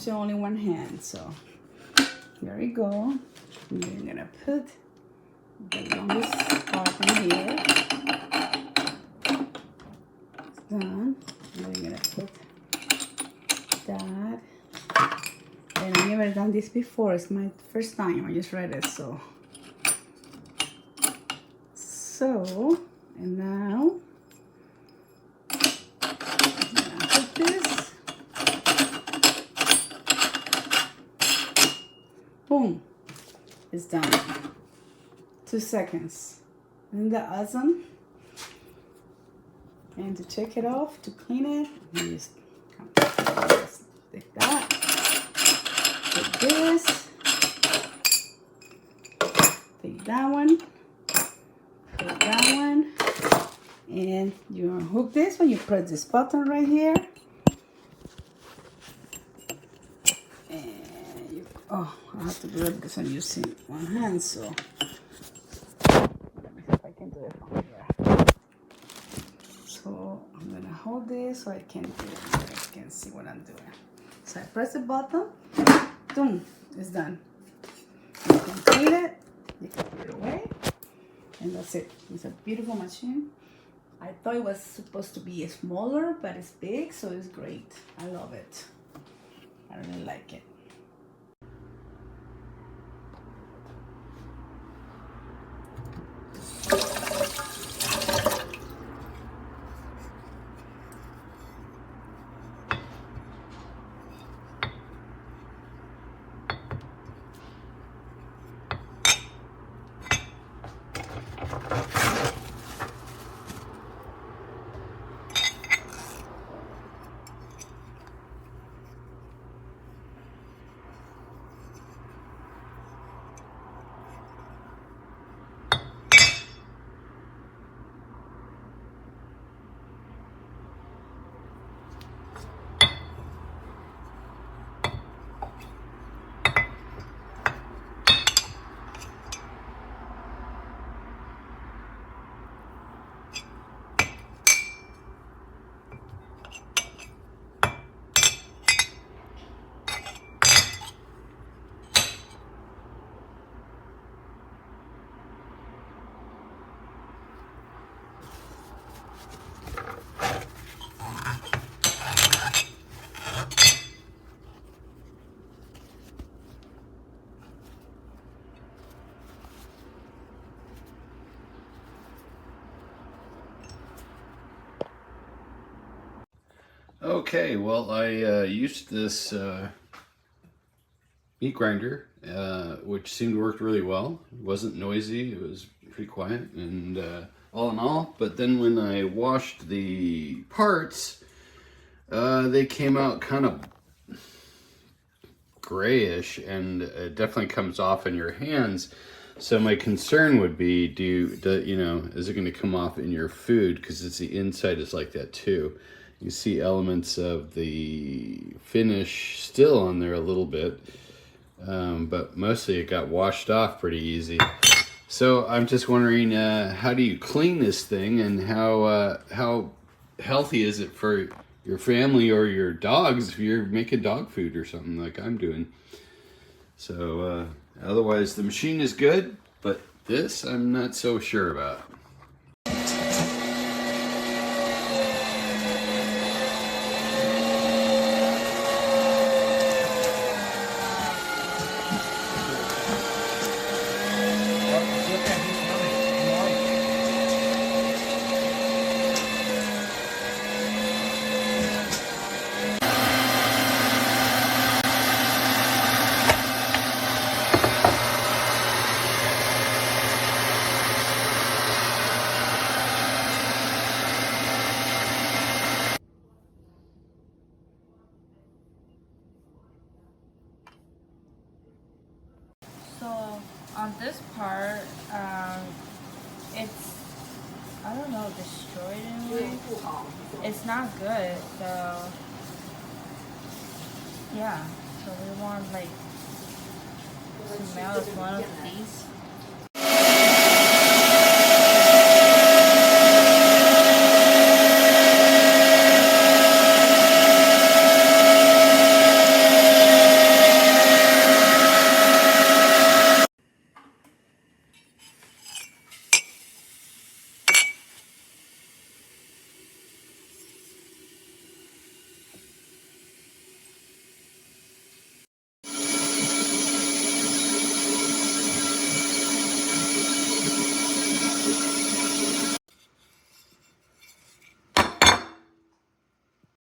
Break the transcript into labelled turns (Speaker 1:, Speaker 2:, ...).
Speaker 1: use only one hand, so there we go. And then I'm gonna put the longest part in here. It's done. And then I'm gonna put that. And I've never done this before. It's my first time. I just read it, so. And now I'm gonna put this. Boom. It's done. 2 seconds. Isn't that awesome? And to take it off, to clean it, you just take that. Take this. Take that one. Put that one. And you unhook this when you press this button right here. And you, oh, I have to do it because I'm using one hand, so let me see if I can do it from here. So I'm gonna hold this so I can do it. So I can see what I'm doing. So I press the button, boom, it's done. You can clean it, you can put it away, and that's it. It's a beautiful machine. I thought it was supposed to be smaller, but it's big, so it's great. I love it. I really like it.
Speaker 2: Okay, well, I used this meat grinder, which seemed to work really well. It wasn't noisy, it was pretty quiet, and all in all. But then when I washed the parts, they came out kind of grayish, and it definitely comes off in your hands. So my concern would be, you know, is it going to come off in your food? Because it's the inside is like that too. You see elements of the finish still on there a little bit, but mostly it got washed off pretty easy. So I'm just wondering, how do you clean this thing, and how healthy is it for your family or your dogs if you're making dog food or something like I'm doing? So otherwise the machine is good, but this I'm not so sure about.
Speaker 3: So on this part, it's, I don't know, destroyed in a way. It's not good, so yeah. So we want like to mail us one of these.